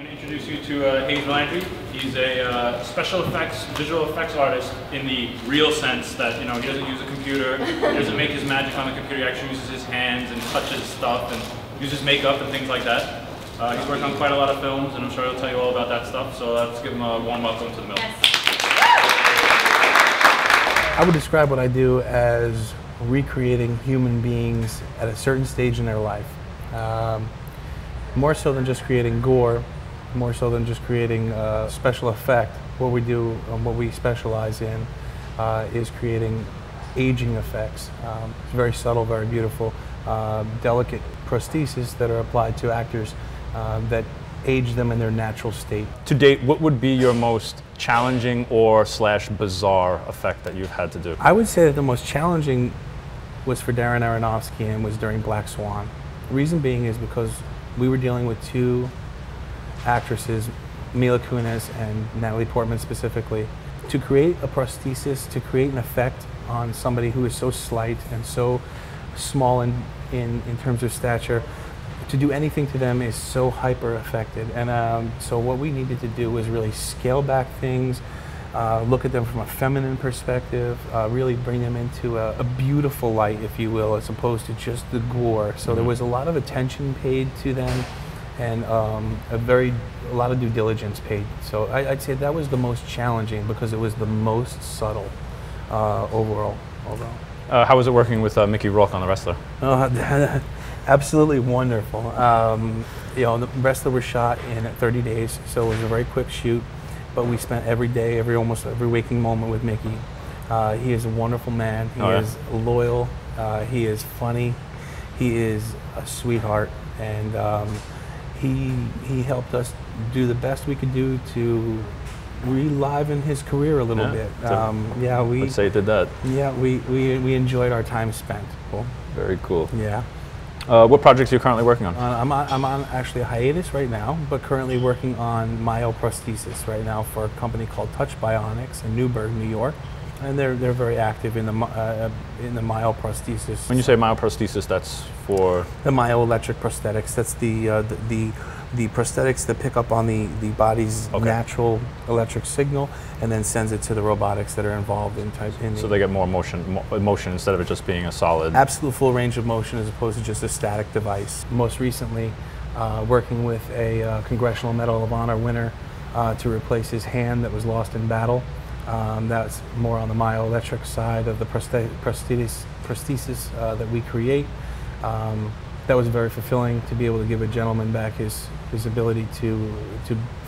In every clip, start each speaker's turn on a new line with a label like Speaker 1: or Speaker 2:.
Speaker 1: I'm going to introduce you to Hayes Vilandry. He's a special effects, visual effects artist in the real sense that, you know, he doesn't use a computer, he doesn't make his magic on the computer, he actually uses his hands and touches stuff and uses makeup and things like that. He's worked on quite a lot of films, and I'm sure he'll tell you all about that stuff, so let's give him a warm welcome to the mill.
Speaker 2: Yes.
Speaker 3: I would describe what I do as recreating human beings at a certain stage in their life. More so than just creating gore, more so than just creating special effect. What we do and what we specialize in is creating aging effects. It's very subtle, very beautiful, delicate prostheses that are applied to actors that age them in their natural state.
Speaker 4: To date, what would be your most challenging or / bizarre effect that you've had to do?
Speaker 3: I would say that the most challenging was for Darren Aronofsky and was during Black Swan. The reason being is because we were dealing with two actresses, Mila Kunis and Natalie Portman specifically. To create a prosthesis, to create an effect on somebody who is so slight and so small in terms of stature, to do anything to them is so hyper affected. And so what we needed to do was really scale back things, look at them from a feminine perspective, really bring them into a beautiful light, if you will, as opposed to just the gore. So there was a lot of attention paid to them and a lot of due diligence paid. So I'd say that was the most challenging because it was the most subtle overall.
Speaker 4: How was it working with Mickey Rourke on The Wrestler?
Speaker 3: Absolutely wonderful. You know, The Wrestler was shot in 30 days, so it was a very quick shoot. But we spent every day, almost every waking moment with Mickey. He is a wonderful man. He is loyal. He is funny. He is a sweetheart, and he helped us do the best we could do to reliven his career a little bit. Yeah, we.
Speaker 4: Let's say it did that.
Speaker 3: Yeah, we enjoyed our time spent. Cool.
Speaker 4: Very cool.
Speaker 3: Yeah.
Speaker 4: What projects are you currently working on?
Speaker 3: I'm on actually a hiatus right now, but currently working on myoprosthesis right now for a company called Touch Bionics in Newburgh, New York, and they're very active in the myoprosthesis.
Speaker 4: When you say myoprosthesis, that's for
Speaker 3: the myoelectric prosthetics. That's the prosthetics that pick up on the body's natural electric signal and then sends it to the robotics that are involved in
Speaker 4: so they get more motion instead of it just being a solid.
Speaker 3: Absolute full range of motion as opposed to just a static device. Most recently, working with a Congressional Medal of Honor winner to replace his hand that was lost in battle. That's more on the myoelectric side of the prosthesis that we create. That was very fulfilling to be able to give a gentleman back his ability to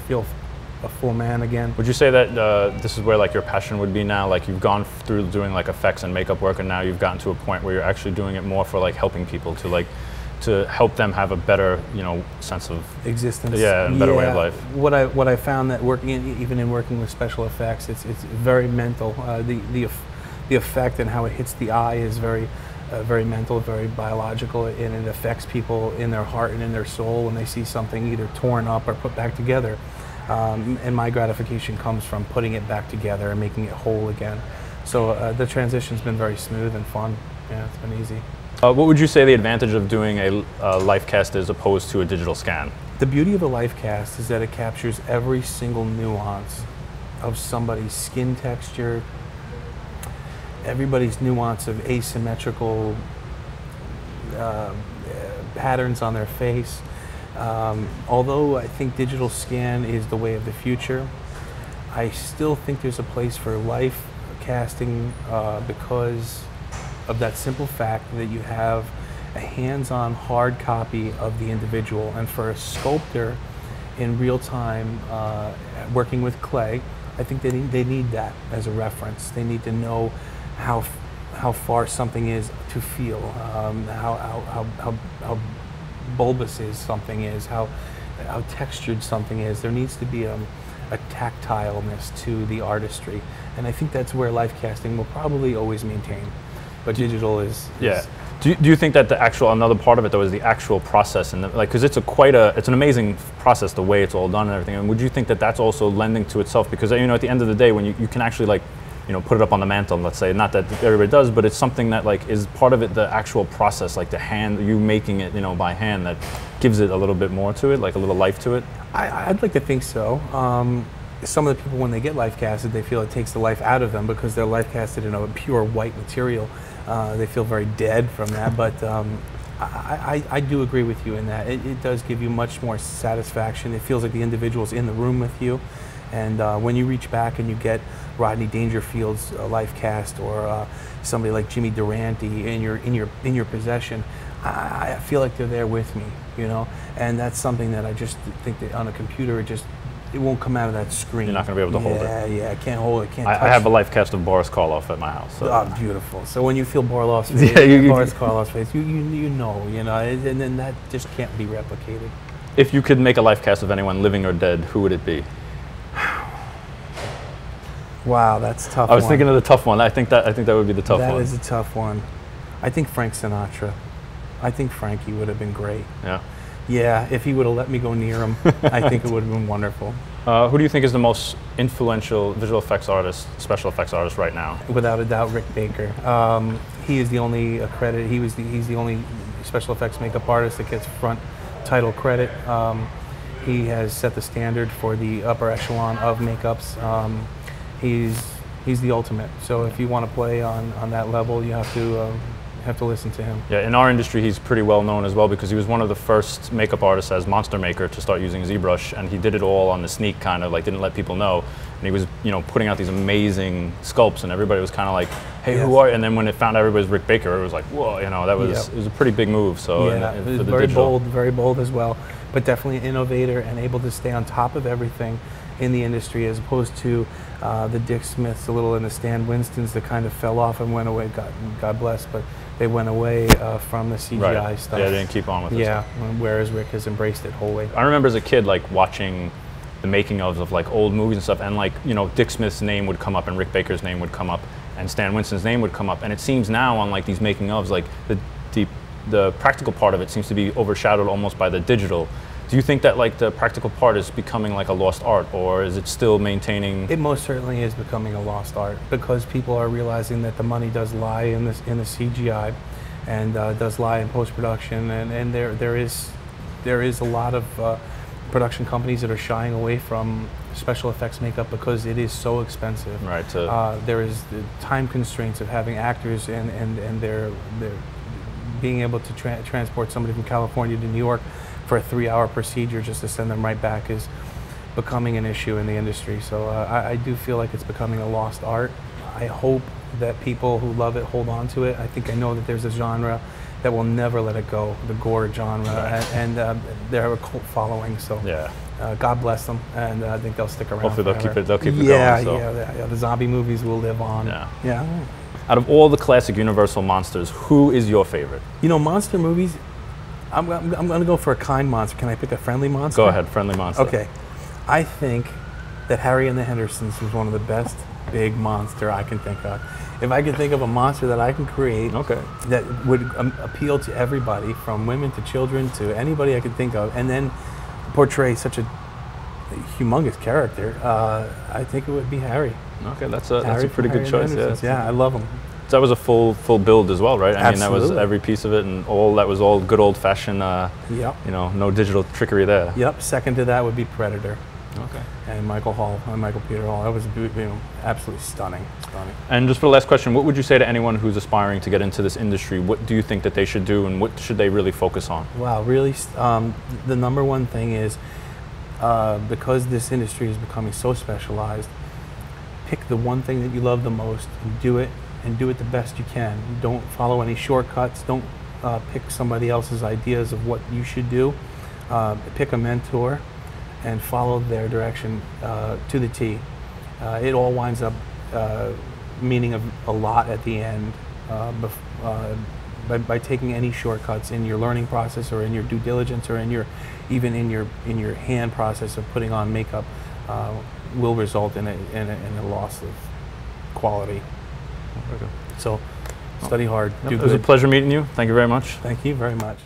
Speaker 3: feel a full man again.
Speaker 4: Would you say that this is where like your passion would be now? Like you've gone through doing like effects and makeup work, and now you've gotten to a point where you're actually doing it more for like helping people to help them have a better, you know, sense of
Speaker 3: existence.
Speaker 4: Yeah, and a better way of life.
Speaker 3: What I found that even in working with special effects, it's very mental. The effect and how it hits the eye is very mental, very biological, and it affects people in their heart and in their soul when they see something either torn up or put back together. And my gratification comes from putting it back together and making it whole again. So the transition's been very smooth and fun. Yeah, it's been easy.
Speaker 4: What would you say the advantage of doing a Lifecast is opposed to a digital scan?
Speaker 3: The beauty of a Lifecast is that it captures every single nuance of somebody's skin texture, everybody's nuance of asymmetrical patterns on their face. Although I think digital scan is the way of the future, I still think there's a place for life casting because of that simple fact that you have a hands-on hard copy of the individual. And for a sculptor in real time working with clay, I think they need that as a reference. They need to know how far something is to feel, how bulbous something is, how textured something is. There needs to be a tactileness to the artistry, and I think that's where Lifecasting will probably always maintain. But digital is
Speaker 4: Do you think that another part of it though is the actual process, and because it's an amazing process the way it's all done and everything, and would you think that that's also lending to itself, because you know at the end of the day when you can actually like put it up on the mantle, let's say. Not that everybody does, but it's something that like is part of it, the actual process, like the hand, you making it, by hand, that gives it a little bit more to it, like a little life to it?
Speaker 3: I'd like to think so. Some of the people, when they get life casted, they feel it takes the life out of them because they're life casted in a pure white material. They feel very dead from that, but I do agree with you in that. It does give you much more satisfaction. It feels like the individual's in the room with you. And when you reach back and you get Rodney Dangerfield's life cast, or somebody like Jimmy Durante in your possession, I feel like they're there with me, And that's something that I just think that on a computer it won't come out of that screen.
Speaker 4: You're not going to be able to hold it.
Speaker 3: Yeah, I can't hold it.
Speaker 4: I have a life cast of Boris Karloff at my house. So.
Speaker 3: Oh, beautiful. So when you feel Boris Karloff's face, you know, and then that just can't be replicated.
Speaker 4: If you could make a life cast of anyone, living or dead, who would it be?
Speaker 3: Wow, that's a tough.
Speaker 4: I was thinking of the tough one. I think that would be the tough one.
Speaker 3: That is a tough one. I think Frank Sinatra. I think Frankie would have been great.
Speaker 4: Yeah.
Speaker 3: Yeah, if he would have let me go near him, I think it would have been wonderful.
Speaker 4: Who do you think is the most influential visual effects artist, special effects artist right now?
Speaker 3: Without a doubt, Rick Baker. He is the only credit. He's the only special effects makeup artist that gets front title credit. He has set the standard for the upper echelon of makeups. He's the ultimate. So if you want to play on that level, you have to listen to him.
Speaker 4: Yeah, in our industry, he's pretty well known as well because he was one of the first makeup artists as Monster Maker to start using ZBrush, and he did it all on the sneak, kind of like didn't let people know. And he was, putting out these amazing sculpts, and everybody was kind of like, "Hey, who are you?" And then when it found out everybody was Rick Baker, it was like, "Whoa!" That was it was a pretty big move. So
Speaker 3: yeah, it was very bold as well, but definitely an innovator and able to stay on top of everything in the industry, as opposed to the Dick Smiths, a little, and the Stan Winstons that kind of fell off and went away. God bless, but they went away from the CGI stuff.
Speaker 4: Yeah, they didn't keep on with it.
Speaker 3: Yeah, whereas Rick has embraced it wholly.
Speaker 4: I remember as a kid, like watching the making of like old movies and stuff, and like Dick Smith's name would come up, and Rick Baker's name would come up, and Stan Winston's name would come up, and it seems now on like these making ofs, like the practical part of it seems to be overshadowed almost by the digital. Do you think that like the practical part is becoming like a lost art, or is it still maintaining? It
Speaker 3: most certainly is becoming a lost art because people are realizing that the money does lie in the CGI, and does lie in post-production, and there is a lot of production companies that are shying away from special effects makeup because it is so expensive.
Speaker 4: Right.
Speaker 3: There is the time constraints of having actors, and they're being able to transport somebody from California to New York for a 3-hour procedure just to send them right back is becoming an issue in the industry. So I do feel like it's becoming a lost art. I hope that people who love it hold on to it. I know that there's a genre that will never let it go, the Gore genre, and they have a cult following. So
Speaker 4: yeah.
Speaker 3: God bless them, and I think they'll stick around.
Speaker 4: Hopefully they'll keep it going.
Speaker 3: Yeah, the zombie movies will live on. Yeah.
Speaker 4: Out of all the classic Universal monsters, who is your favorite?
Speaker 3: Monster movies. I'm going to go for a kind monster. Can I pick a friendly monster?
Speaker 4: Go ahead, friendly monster.
Speaker 3: Okay. I think that Harry and the Hendersons was one of the best big monster I can think of. If I could think of a monster that I can create that would appeal to everybody, from women to children to anybody I could think of, and then portray such a humongous character, I think it would be Harry.
Speaker 4: Okay, that's a pretty good choice.
Speaker 3: Yeah, I love him.
Speaker 4: So that was a full build as well, right? I
Speaker 3: Absolutely.
Speaker 4: mean, that was every piece of it, and that was all good old fashioned. No digital trickery there.
Speaker 3: Yep. Second to that would be Predator.
Speaker 4: Okay.
Speaker 3: And Michael Peter Hall. That was absolutely stunning.
Speaker 4: And just for the last question, what would you say to anyone who's aspiring to get into this industry? What do you think that they should do, and what should they really focus on?
Speaker 3: Wow, really, the number one thing is because this industry is becoming so specialized. Pick the one thing that you love the most and do it. And do it the best you can. Don't follow any shortcuts. Don't pick somebody else's ideas of what you should do. Pick a mentor and follow their direction to the T. It all winds up meaning a lot at the end by taking any shortcuts in your learning process, or in your due diligence, or even in your hand process of putting on makeup, will result in a loss of quality. So, study hard.
Speaker 4: It was a pleasure meeting you. Thank you very much.
Speaker 3: Thank you very much.